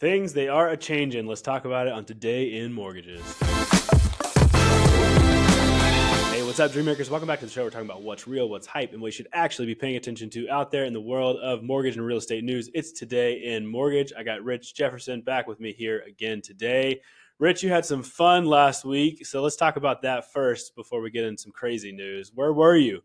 Things they are a changing. Let's talk about it on Today in Mortgages. Hey, what's up, Dreammakers? Welcome back to the show. We're talking about what's real, what's hype, and what you should actually be paying attention to out there in the world of mortgage and real estate news. It's Today in Mortgage. I got Rich Jefferson back with me here again today. Rich, you had some fun last week, so let's talk about that first before we get into some crazy news. Where were you?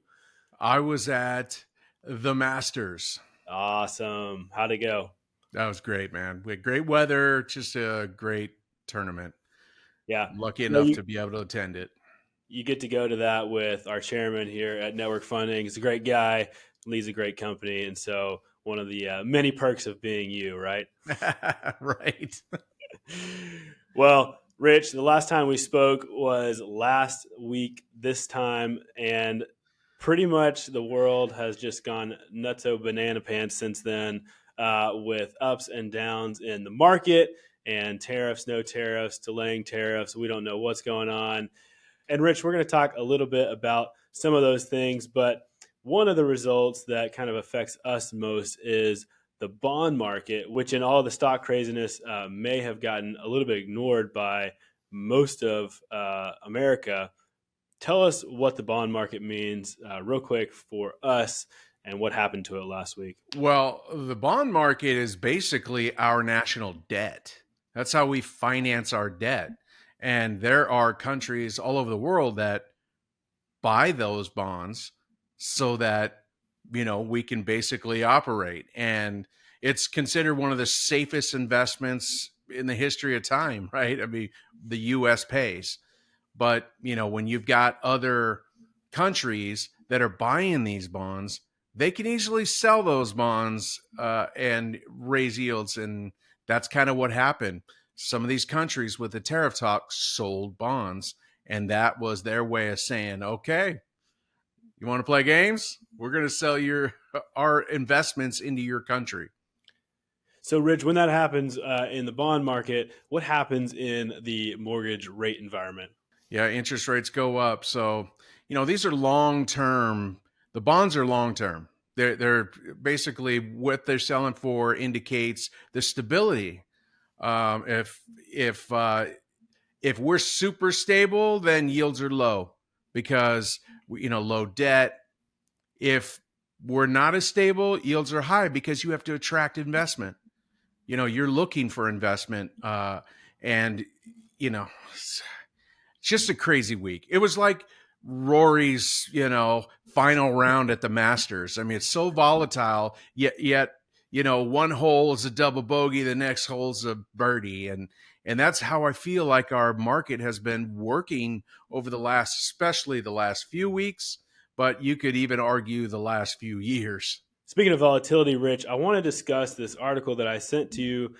I was at the Masters. Awesome. How'd it go? That was great, man. We had great weather, just a great tournament. Yeah. Lucky Well, enough to be able to attend it. you get to go to that with our chairman here at Network Funding. He's a great guy, leads a great company, and so one of the many perks of being you, right? Right. Well, Rich, the last time we spoke was last week this time, and pretty much the world has just gone nutso banana pants since then, with ups and downs in the market and tariffs, no tariffs, delaying tariffs. We don't know what's going on. And Rich, we're going to talk a little bit about some of those things, but one of the results that kind of affects us most is the bond market, which in all the stock craziness may have gotten a little bit ignored by most of America. Tell us what the bond market means real quick for us and what happened to it last week. Well, the bond market is basically our national debt. That's how we finance our debt. And there are countries all over the world that buy those bonds so that, we can basically operate. And it's considered one of the safest investments in the history of time, right? I mean, the US pays. But, when you've got other countries that are buying these bonds, they can easily sell those bonds and raise yields. And that's kind of what happened. Some of these countries with the tariff talk sold bonds. And that was their way of saying, okay, you want to play games? We're going to sell our investments into your country. So, Rich, when that happens in the bond market, what happens in the mortgage rate environment? Yeah, interest rates go up. So, these are long-term. The bonds are long-term. They're basically what they're selling for indicates the stability. If we're super stable, then yields are low because low debt. If we're not as stable, yields are high because you have to attract investment. You're looking for investment, and it's just a crazy week. It was like Rory's, final round at the Masters. I mean, it's so volatile, yet one hole is a double bogey, the next hole's a birdie, and that's how I feel like our market has been working over especially the last few weeks, but you could even argue the last few years. Speaking of volatility, Rich, I want to discuss this article that I sent to you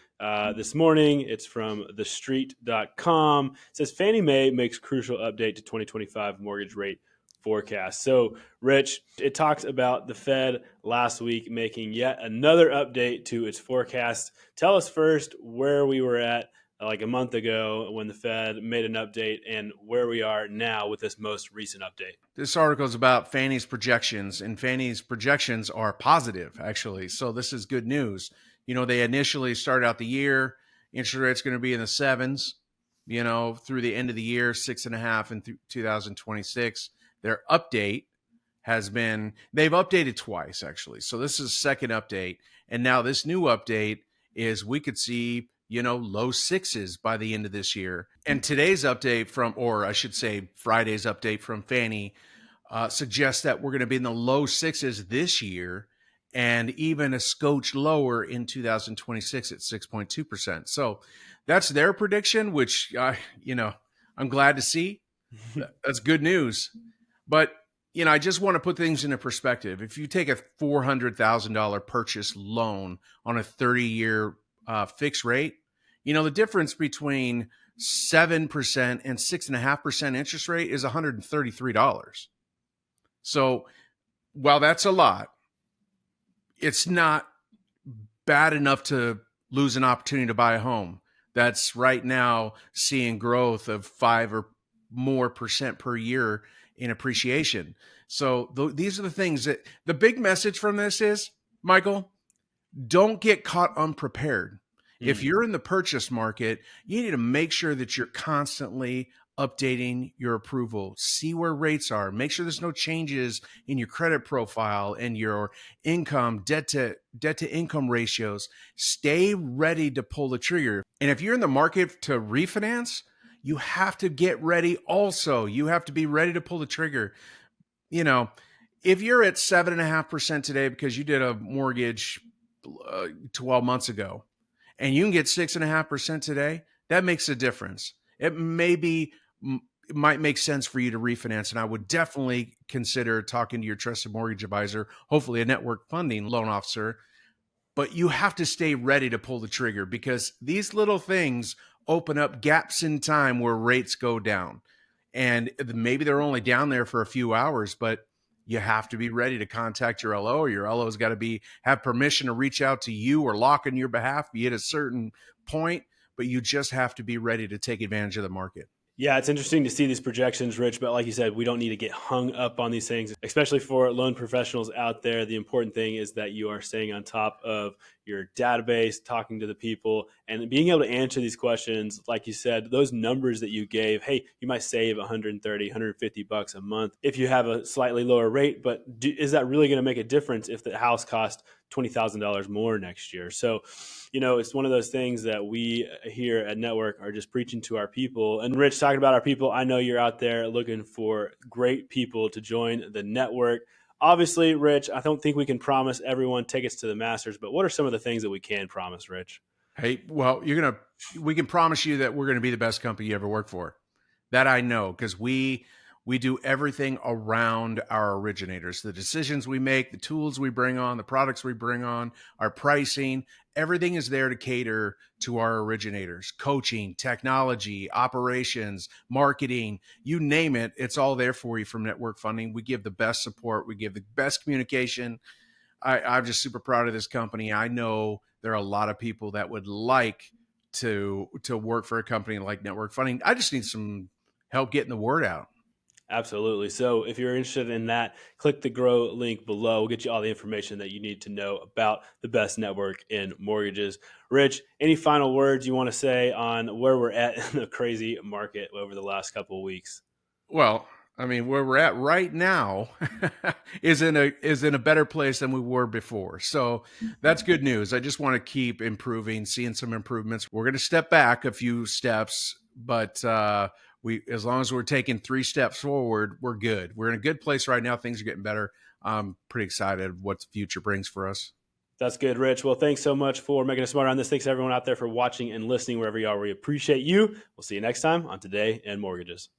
this morning. It's from thestreet.com. It says Fannie Mae makes crucial update to 2025 mortgage rate forecast. So, Rich, it talks about the Fed last week making yet another update to its forecast. Tell us first where we were at like a month ago when the Fed made an update and where we are now with this most recent update. This article is about Fannie's projections, and Fannie's projections are positive, actually. So this is good news. They initially started out the year, interest rate's going to be in the sevens, through the end of the year, 6.5 in 2026. Their update they've updated twice, actually. So this is a second update. And now this new update is we could see low sixes by the end of this year. And today's update Friday's update from Fannie suggests that we're going to be in the low sixes this year and even a scotch lower in 2026 at 6.2%. So that's their prediction, which, I'm glad to see. That's good news. But, I just want to put things into perspective. If you take a $400,000 purchase loan on a 30-year fixed rate, the difference between 7% and 6.5% interest rate is $133. So while that's a lot, it's not bad enough to lose an opportunity to buy a home. That's right now seeing growth of 5 or more percent per year in appreciation. So these are the things that the big message from this is, Michael, don't get caught unprepared. If Mm. you're in the purchase market, you need to make sure that you're constantly updating your approval, see where rates are, make sure there's no changes in your credit profile and your income, debt to income ratios. Stay ready to pull the trigger. And if you're in the market to refinance, you have to get ready also. You have to be ready to pull the trigger. You know, if you're at 7.5% today because you did a mortgage 12 months ago, and you can get 6.5% today, that makes a difference. It it might make sense for you to refinance. And I would definitely consider talking to your trusted mortgage advisor, hopefully a network funding loan officer. But you have to stay ready to pull the trigger because these little things open up gaps in time where rates go down. And maybe they're only down there for a few hours, but you have to be ready to contact your LO, or your LO's got to have permission to reach out to you or lock on your behalf, be at a certain point, but you just have to be ready to take advantage of the market. Yeah, it's interesting to see these projections, Rich, but like you said, we don't need to get hung up on these things, especially for loan professionals out there. The important thing is that you are staying on top of your database, talking to the people, and being able to answer these questions. Like you said, those numbers that you gave, hey, you might save 130, 150 bucks a month if you have a slightly lower rate, but is that really going to make a difference if the house costs $20,000 more next year? So, it's one of those things that we here at Network are just preaching to our people. And Rich, talking about our people, I know you're out there looking for great people to join the network. Obviously, Rich, I don't think we can promise everyone tickets to the Masters, but what are some of the things that we can promise, Rich? Hey, well, we can promise you that we're going to be the best company you ever worked for. That I know because we do everything around our originators. The decisions we make, the tools we bring on, the products we bring on, our pricing, everything is there to cater to our originators. Coaching, technology, operations, marketing, you name it, it's all there for you from Network Funding. We give the best support, we give the best communication. I'm just super proud of this company. I know there are a lot of people that would like to work for a company like Network Funding. I just need some help getting the word out. Absolutely. So if you're interested in that, click the Grow link below. We'll get you all the information that you need to know about the best network in mortgages. Rich, any final words you want to say on where we're at in the crazy market over the last couple of weeks? Well, I mean, where we're at right now is in a better place than we were before. So that's good news. I just want to keep improving, seeing some improvements. We're going to step back a few steps, but we, as long as we're taking 3 steps forward, we're good. We're in a good place right now. Things are getting better. I'm pretty excited what the future brings for us. That's good, Rich. Well, thanks so much for making us smarter on this. Thanks everyone out there for watching and listening wherever you are. We appreciate you. We'll see you next time on Today in Mortgages.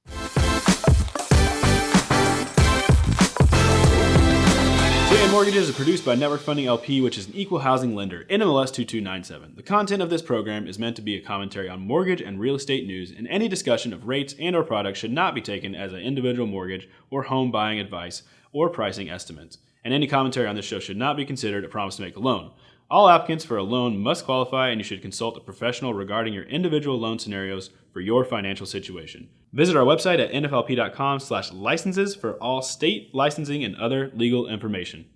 Today in Mortgages is produced by Network Funding LP, which is an equal housing lender, NMLS 2297. The content of this program is meant to be a commentary on mortgage and real estate news, and any discussion of rates and or products should not be taken as an individual mortgage or home buying advice or pricing estimates. And any commentary on this show should not be considered a promise to make a loan. All applicants for a loan must qualify, and you should consult a professional regarding your individual loan scenarios for your financial situation. Visit our website at nflp.com/licenses for all state licensing and other legal information.